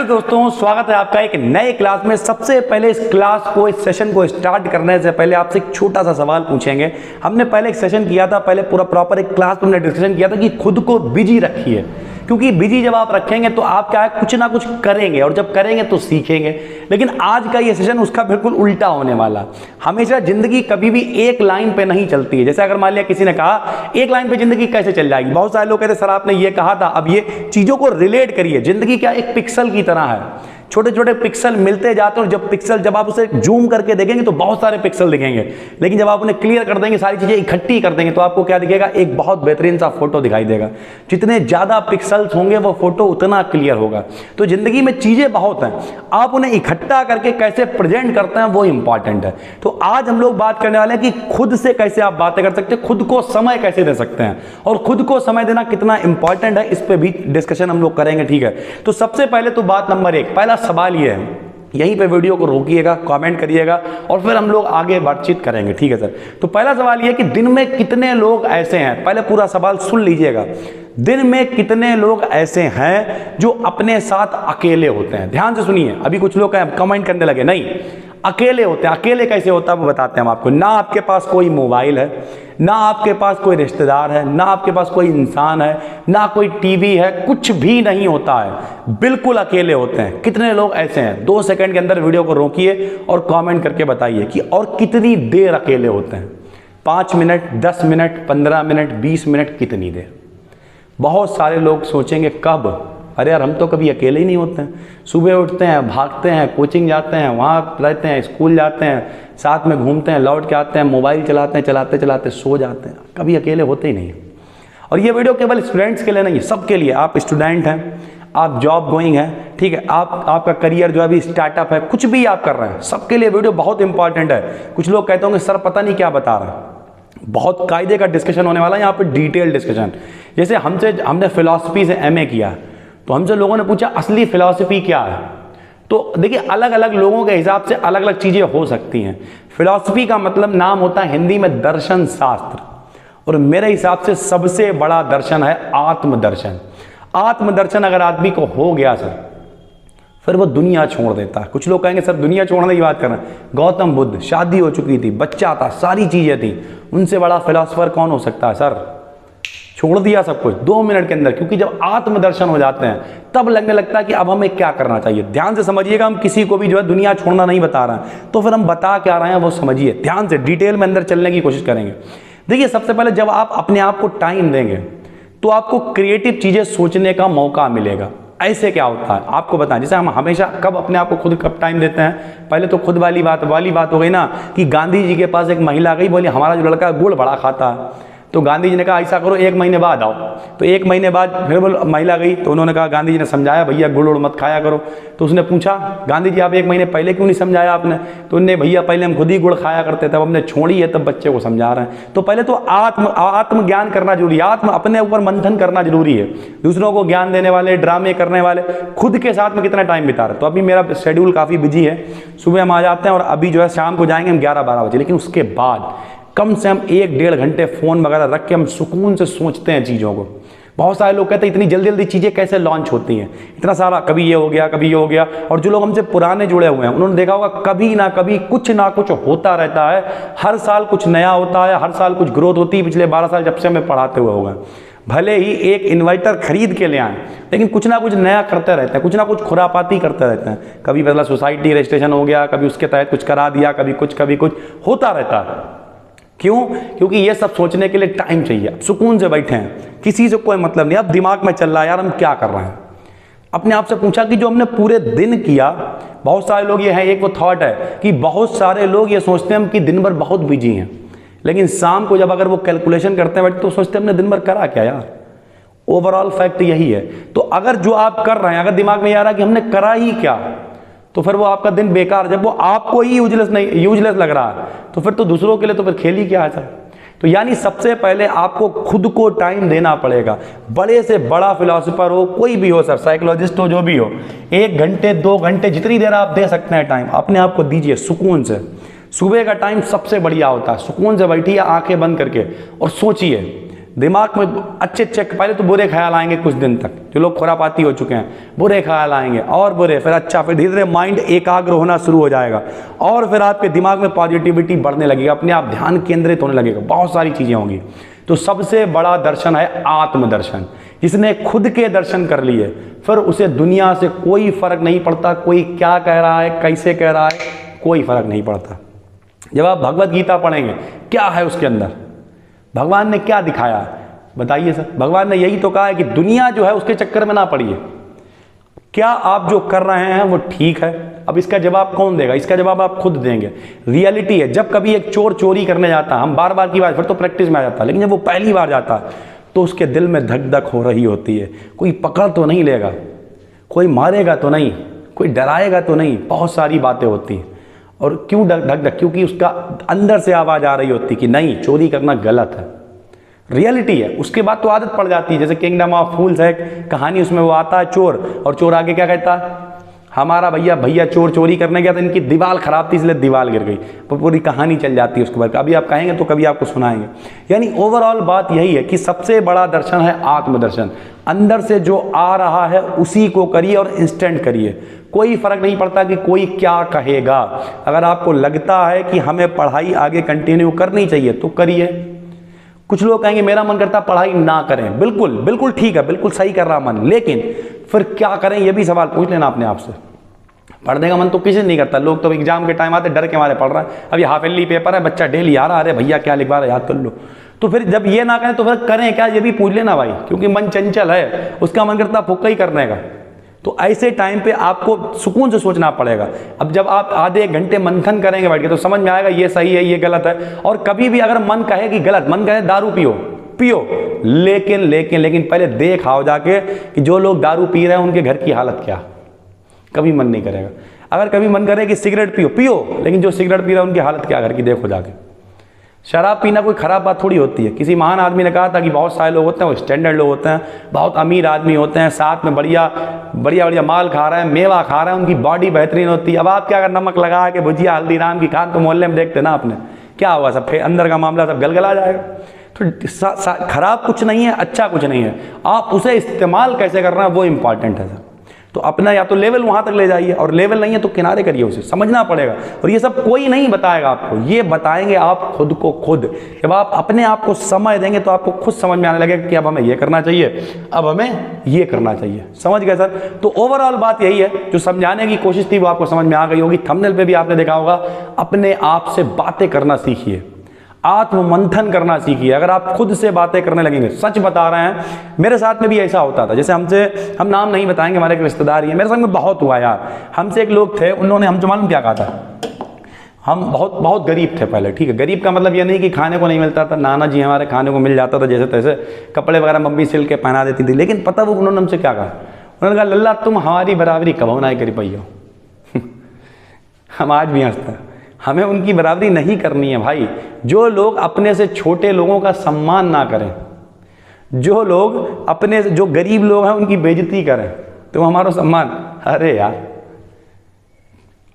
दोस्तों, स्वागत है आपका एक नए क्लास में। सबसे पहले इस क्लास को, इस सेशन को स्टार्ट करने से पहले आपसे एक छोटा सा सवाल पूछेंगे। हमने पहले एक सेशन किया था, पहले पूरा प्रॉपर एक क्लास में हमने डिस्कशन किया था कि खुद को बिजी रखिए, क्योंकि बिजी जब आप रखेंगे तो आप क्या है, कुछ ना कुछ करेंगे और जब करेंगे तो सीखेंगे। लेकिन आज का ये सेशन उसका बिल्कुल उल्टा होने वाला। हमेशा जिंदगी कभी भी एक लाइन पे नहीं चलती है। जैसे अगर मान लिया किसी ने कहा एक लाइन पे जिंदगी कैसे चल जाएगी, बहुत सारे लोग कहते सर आपने ये कहा था, अब ये चीजों को रिलेट करिए। जिंदगी क्या एक पिक्सल की तरह है, छोटे छोटे पिक्सल मिलते जाते हैं और जब आप उसे जूम करके देखेंगे तो बहुत सारे पिक्सल दिखेंगे। लेकिन जब आप उन्हें क्लियर कर देंगे, सारी चीजें इकट्ठी कर देंगे, तो आपको क्या दिखेगा, एक बहुत बेहतरीन सा फोटो दिखाई देगा। जितने ज्यादा पिक्सल्स होंगे वो फोटो उतना क्लियर होगा। तो जिंदगी में चीजें बहुत हैं, आप उन्हें इकट्ठा करके कैसे प्रेजेंट करते हैं वो इंपॉर्टेंट है। तो आज हम लोग बात करने वाले हैं कि खुद से कैसे आप बातें कर सकते हैं, खुद को समय कैसे दे सकते हैं और खुद को समय देना कितना इंपॉर्टेंट है, इस पर भी डिस्कशन हम लोग करेंगे। ठीक है, तो सबसे पहले तो बात नंबर एक, पहला सवाल ये है, यहीं पे वीडियो को रोकिएगा, कमेंट करिएगा और फिर हम लोग आगे बातचीत करेंगे। ठीक है सर, तो पहला सवाल ये कि दिन में कितने लोग ऐसे हैं, पहले पूरा सवाल सुन लीजिएगा। दिन में कितने लोग ऐसे हैं जो अपने साथ अकेले होते हैं? ध्यान से सुनिए। अभी कुछ लोग कमेंट करने लगे, नहीं, अकेले होते हैं। अकेले कैसे होता है वो बताते हैं हम आपको। ना आपके पास कोई मोबाइल है, ना आपके पास कोई रिश्तेदार है, ना आपके पास कोई इंसान है, ना कोई टीवी है, कुछ भी नहीं होता है, बिल्कुल अकेले होते हैं। कितने लोग ऐसे हैं? 2 सेकंड के अंदर वीडियो को रोकिए और कमेंट करके बताइए कि और कितनी देर अकेले होते हैं। 5 मिनट, 10 मिनट, 15 मिनट, 20 मिनट, कितनी देर? बहुत सारे लोग सोचेंगे कब, अरे यार हम तो कभी अकेले ही नहीं होते हैं। सुबह उठते हैं, भागते हैं, कोचिंग जाते हैं, वहाँ रहते हैं, स्कूल जाते हैं, साथ में घूमते हैं, लौट के आते हैं, मोबाइल चलाते हैं, चलाते चलाते सो जाते हैं, कभी अकेले होते ही नहीं। और ये वीडियो केवल स्टूडेंट्स के लिए नहीं है, सबके लिए। आप स्टूडेंट हैं, आप जॉब गोइंग हैं, ठीक है, आपका करियर जो अभी स्टार्टअप है, कुछ भी आप कर रहे हैं, सबके लिए वीडियो बहुत इंपॉर्टेंट है। कुछ लोग कहते होंगे सर पता नहीं क्या बता रहे हैं, बहुत कायदे का डिस्कशन होने वाला है यहाँ पे, डिटेल डिस्कशन। जैसे हमने फिलॉसफी से MA किया, तो हमसे लोगों ने पूछा असली फिलॉसफी क्या है। तो देखिए, अलग अलग लोगों के हिसाब से अलग अलग चीजें हो सकती हैं। फिलॉसफी का मतलब नाम होता है हिंदी में दर्शन शास्त्र, और मेरे हिसाब से सबसे बड़ा दर्शन है आत्मदर्शन। आत्मदर्शन अगर आदमी को हो गया सर, फिर वो दुनिया छोड़ देता है। कुछ लोग कहेंगे सर दुनिया छोड़ने की बात कर रहे हैं, गौतम बुद्ध, शादी हो चुकी थी, बच्चा था, सारी चीजें थी, उनसे बड़ा फिलॉसफर कौन हो सकता है सर? छोड़ दिया सब कुछ 2 मिनट के अंदर। क्योंकि जब आत्मदर्शन हो जाते हैं तब लगने लगता है कि अब हमें क्या करना चाहिए। ध्यान से समझिएगा, हम किसी को भी जो है दुनिया छोड़ना नहीं बता रहे हैं, तो फिर हम बता क्या रहे हैं वो समझिए। ध्यान से डिटेल में अंदर चलने की कोशिश करेंगे। देखिए, सबसे पहले जब आप अपने आप को टाइम देंगे तो आपको क्रिएटिव चीजें सोचने का मौका मिलेगा। ऐसे क्या होता है आपको बताएं। जैसे हम हमेशा कब अपने आप को खुद कब टाइम देते हैं, पहले तो खुद वाली बात हो गई ना कि गांधी जी के पास एक महिला गई, बोली हमारा जो लड़का गुड़ बड़ा खाता है। तो गांधी जी ने कहा ऐसा करो 1 महीने बाद आओ। तो 1 महीने बाद फिर वो महिला गई, तो उन्होंने कहा, गांधी जी ने समझाया भैया गुड़ उड़ मत खाया करो। तो उसने पूछा गांधी जी आप 1 महीने पहले क्यों नहीं समझाया आपने? तो उन्होंने, भैया पहले हम खुद ही गुड़ खाया करते थे, अब हमने छोड़ी है तब बच्चे को समझा रहे हैं। तो पहले तो आत्मज्ञान करना जरूरी है, अपने ऊपर मंथन करना जरूरी है। दूसरों को ज्ञान देने वाले, ड्रामे करने वाले, खुद के साथ में कितना टाइम बिता रहे। तो अभी मेरा शेड्यूल काफ़ी बिजी है, सुबह हम आ जाते हैं और अभी जो है शाम को जाएंगे हम 11-12 बजे। लेकिन उसके बाद कम से कम 1-1.5 घंटे फ़ोन वगैरह रख के हम सुकून से सोचते हैं चीज़ों को। बहुत सारे लोग कहते हैं इतनी जल्दी जल्दी चीज़ें कैसे लॉन्च होती हैं, इतना सारा कभी ये हो गया, कभी ये हो गया। और जो लोग हमसे पुराने जुड़े हुए हैं उन्होंने देखा होगा कभी ना कभी कुछ ना कुछ होता रहता है। हर साल कुछ नया होता है, हर साल कुछ ग्रोथ होती है। पिछले 12 साल जब से हमें पढ़ाते हुए होगा, भले ही एक इन्वर्टर खरीद के ले आए, लेकिन कुछ ना कुछ नया करते रहते हैं, कुछ ना कुछ खुरापाती करते रहते हैं। कभी मतलब सोसाइटी रजिस्ट्रेशन हो गया, कभी उसके तहत कुछ करा दिया, कभी कुछ होता रहता है। क्यों? क्योंकि ये सब सोचने के लिए टाइम चाहिए। आप सुकून से बैठे हैं, किसी से कोई मतलब नहीं, अब दिमाग में चल रहा है यार हम क्या कर रहे हैं। अपने आप से पूछा कि जो हमने पूरे दिन किया, बहुत सारे लोग ये है, एक वो थॉट है कि बहुत सारे लोग ये सोचते हैं हम कि दिन भर बहुत बिजी हैं, लेकिन शाम को जब अगर वो कैलकुलेशन करते हैं तो सोचते हैं हमने दिन भर करा क्या यार। ओवरऑल फैक्ट यही है। तो अगर जो आप कर रहे हैं, अगर दिमाग में ये आ रहा है कि हमने करा ही क्या, तो फिर वो आपका दिन बेकार। जब वो आपको ही यूजलेस लग रहा है, तो फिर तो दूसरों के लिए तो फिर खेल ही क्या है सर। तो यानी सबसे पहले आपको खुद को टाइम देना पड़ेगा। बड़े से बड़ा फिलोसोफर हो, कोई भी हो सर, साइकोलॉजिस्ट हो, जो भी हो, 1 घंटे 2 घंटे जितनी देर आप दे सकते हैं टाइम अपने आप को दीजिए सुकून से। सुबह का टाइम सबसे बढ़िया होता है, सुकून से बैठिए आंखें बंद करके और सोचिए दिमाग में अच्छे पहले तो बुरे ख्याल आएंगे कुछ दिन तक, जो लोग खुरापाती हो चुके हैं, बुरे ख्याल आएंगे और बुरे, फिर अच्छा, फिर धीरे धीरे माइंड एकाग्र होना शुरू हो जाएगा और फिर आपके दिमाग में पॉजिटिविटी बढ़ने लगेगा, अपने आप ध्यान केंद्रित होने लगेगा, बहुत सारी चीज़ें होंगी। तो सबसे बड़ा दर्शन है आत्मदर्शन। जिसने खुद के दर्शन कर लिए फिर उसे दुनिया से कोई फर्क नहीं पड़ता, कोई क्या कह रहा है, कैसे कह रहा है, कोई फर्क नहीं पड़ता। जब आप भगवत गीता पढ़ेंगे, क्या है उसके अंदर, भगवान ने क्या दिखाया है, बताइए सर। भगवान ने यही तो कहा है कि दुनिया जो है उसके चक्कर में ना पड़िए, क्या आप जो कर रहे हैं वो ठीक है। अब इसका जवाब कौन देगा, इसका जवाब आप खुद देंगे। रियलिटी है, जब कभी एक चोर चोरी करने जाता, हम बार बार की बात, फिर तो प्रैक्टिस में आ जाता, लेकिन जब वो पहली बार जाता तो उसके दिल में धक धक हो रही होती है, कोई पकड़ तो नहीं लेगा, कोई मारेगा तो नहीं, कोई डराएगा तो नहीं, बहुत सारी बातें होती हैं। और क्यों धक धक, क्योंकि उसका अंदर से आवाज़ आ रही होती कि नहीं, चोरी करना गलत है। रियलिटी है। उसके बाद तो आदत पड़ जाती है, जैसे किंगडम ऑफ फूल्स है कहानी, उसमें वो आता है चोर, और चोर आगे क्या कहता है, हमारा भैया चोर चोरी करने गया था, इनकी दीवार खराब थी इसलिए दीवार गिर गई, तो पूरी कहानी चल जाती है उसके बाद। अभी आप कहेंगे तो कभी आपको सुनाएंगे। यानी ओवरऑल बात यही है कि सबसे बड़ा दर्शन है आत्मदर्शन। अंदर से जो आ रहा है उसी को करिए और इंस्टेंट करिए, कोई फर्क नहीं पड़ता कि कोई क्या कहेगा। अगर आपको लगता है कि हमें पढ़ाई आगे कंटिन्यू करनी चाहिए तो करिए। कुछ लोग कहेंगे मेरा मन करता पढ़ाई ना करें, बिल्कुल बिल्कुल ठीक है, बिल्कुल सही कर रहा मन, लेकिन फिर क्या करें ये भी सवाल पूछ लेना अपने आप से। पढ़ने का मन तो किसी नहीं करता, लोग तो एग्जाम के टाइम आते डर के मारे पढ़ रहा है, अब ये हाफ ईयरली पेपर है, बच्चा डेली आ रहा, अरे भैया क्या लिखवा रहा है याद कर लो। तो फिर जब ये ना करें तो फिर करें क्या, ये भी पूछ लेना भाई, क्योंकि मन चंचल है, उसका मन करता फुक्का ही करने का। तो ऐसे टाइम पे आपको सुकून से सोचना पड़ेगा। अब जब आप आधे एक घंटे मंथन करेंगे बैठ के तो समझ में आएगा ये सही है ये गलत है। और कभी भी अगर मन कहे कि गलत, मन कहे दारू पियो, लेकिन पहले देख आओ जाके कि जो लोग दारू पी रहे हैं उनके घर की हालत क्या, कभी मन नहीं करेगा। अगर कभी मन करे कि सिगरेट पियो, लेकिन जो सिगरेट पी रहा है उनकी हालत क्या घर की, देखो जाके। शराब पीना कोई खराब बात थोड़ी होती है। किसी महान आदमी ने कहा था कि बहुत सारे लोग होते हैं वो स्टैंडर्ड लोग होते हैं, बहुत अमीर आदमी होते हैं, साथ में बढ़िया माल खा रहे हैं, मेवा खा रहे हैं, उनकी बॉडी बेहतरीन होती है। अब आप क्या, अगर नमक लगा के भुजिया हल्दीराम की खान तो मोहल्ले में देखते ना आपने, क्या हुआ, सब अंदर का मामला सब गलगला जाएगा। तो खराब कुछ नहीं है, अच्छा कुछ नहीं है, आप उसे इस्तेमाल कैसे कर रहे हैं वो इंपॉर्टेंट है सर। तो अपना या तो लेवल वहां तक ले जाइए, और लेवल नहीं है तो किनारे करिए, उसे समझना पड़ेगा। और ये सब कोई नहीं बताएगा आपको, ये बताएंगे आप खुद को खुद। जब आप अपने आप को समय देंगे तो आपको खुद समझ में आने लगेगा कि अब हमें ये करना चाहिए, अब हमें ये करना चाहिए। समझ गए सर। तो ओवरऑल बात यही है, जो समझाने की कोशिश थी वो आपको समझ में आ गई होगी। थंबनेल पे भी आपने देखा होगा, अपने आप से बातें करना सीखिए, आत्म मंथन करना सीखिए। अगर आप खुद से बातें करने लगेंगे, सच बता रहे हैं, मेरे साथ में भी ऐसा होता था। जैसे हम नाम नहीं बताएंगे, हमारे एक रिश्तेदार ही है, मेरे साथ में बहुत हुआ यार। हमसे एक लोग थे, उन्होंने हमसे मालूम क्या कहा था, हम बहुत गरीब थे पहले, ठीक है। गरीब का मतलब ये नहीं कि खाने को नहीं मिलता था, नाना जी हमारे खाने को मिल जाता था जैसे तैसे, कपड़े वगैरह मम्मी सिल के पहना देती थी। लेकिन पता वो उन्होंने हमसे क्या कहा, उन्होंने कहा लल्ला तुम हमारी बराबरी कब ना करी पाई हो। हम आज भी हंसते हैं, हमें उनकी बराबरी नहीं करनी है भाई। जो लोग अपने से छोटे लोगों का सम्मान ना करें, जो लोग अपने जो गरीब लोग हैं उनकी बेइज्जती करें, तो हमारा सम्मान, अरे यार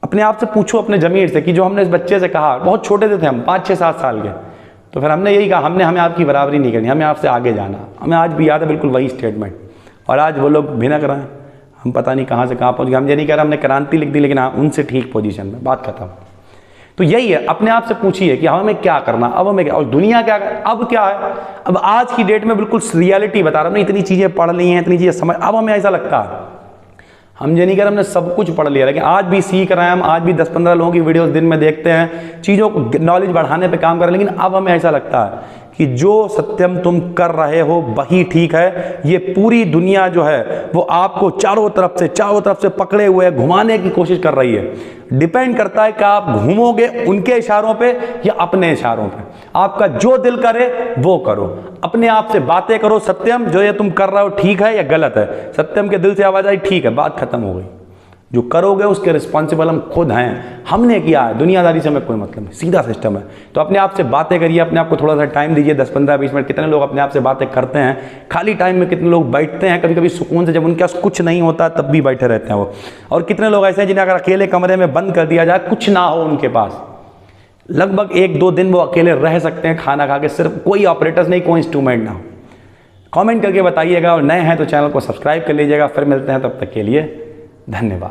अपने आप से पूछो, अपने ज़मीर से, कि जो हमने इस बच्चे से कहा, बहुत छोटे थे हम, 5, 6, 7 साल के, तो फिर हमने यही कहा, हमें आपकी बराबरी नहीं करनी, हमें आपसे आगे जाना। हमें आज भी याद है बिल्कुल वही स्टेटमेंट। और आज वो लोग भिनक रहे हैं, हम पता नहीं कहाँ से कहाँ पहुँच गए। हम ये नहीं कह रहे हमने क्रांति लिख दी, लेकिन हाँ उनसे ठीक पोजीशन में, बात खत्म। तो यही है, अपने आप से पूछिए कि हमें क्या करना, अब हमें क्या, और दुनिया क्या कर, अब क्या है। अब आज की डेट में बिल्कुल रियलिटी बता रहा हूँ, इतनी चीज़ें पढ़ ली हैं, इतनी चीज़ें समझ, अब हमें ऐसा लगता है, हम ये नहीं कह रहे हमने सब कुछ पढ़ लिया, लेकिन आज भी सीख रहे हैं हम, आज भी 10-15 लोगों की वीडियोस दिन में देखते हैं, चीज़ों को नॉलेज बढ़ाने पे काम कर रहे हैं। लेकिन अब हमें ऐसा लगता है कि जो सत्यम तुम कर रहे हो वही ठीक है। ये पूरी दुनिया जो है वो आपको चारों तरफ से पकड़े हुए घुमाने की कोशिश कर रही है। डिपेंड करता है कि आप घूमोगे उनके इशारों पे या अपने इशारों पे। आपका जो दिल करे वो करो, अपने आप से बातें करो, सत्यम जो ये तुम कर रहे हो ठीक है या गलत है। सत्यम के दिल से आवाज आई ठीक है, बात खत्म हो गई। जो करोगे उसके रिस्पॉन्सिबल हम खुद हैं, हमने किया है, दुनियादारी से हमें कोई मतलब नहीं, सीधा सिस्टम है। तो अपने आप से बातें करिए, अपने आप को थोड़ा सा टाइम दीजिए, 10, 15, 20 मिनट। कितने लोग अपने आप से बातें करते हैं खाली टाइम में, कितने लोग बैठते हैं कभी कभी सुकून से, जब उनके पास कुछ नहीं होता तब भी बैठे रहते हैं वो। और कितने लोग ऐसे हैं जिन्हें अगर अकेले कमरे में बंद कर दिया जाए, कुछ ना हो उनके पास, लगभग 1-2 दिन वो अकेले रह सकते हैं खाना खा के, सिर्फ कोई ऑपरेटर्स नहीं, कोई इंस्ट्रूमेंट ना हो। कमेंट करके बताइएगा और नए हैं तो चैनल को सब्सक्राइब कर लीजिएगा। फिर मिलते हैं, तब तक के लिए धन्यवाद।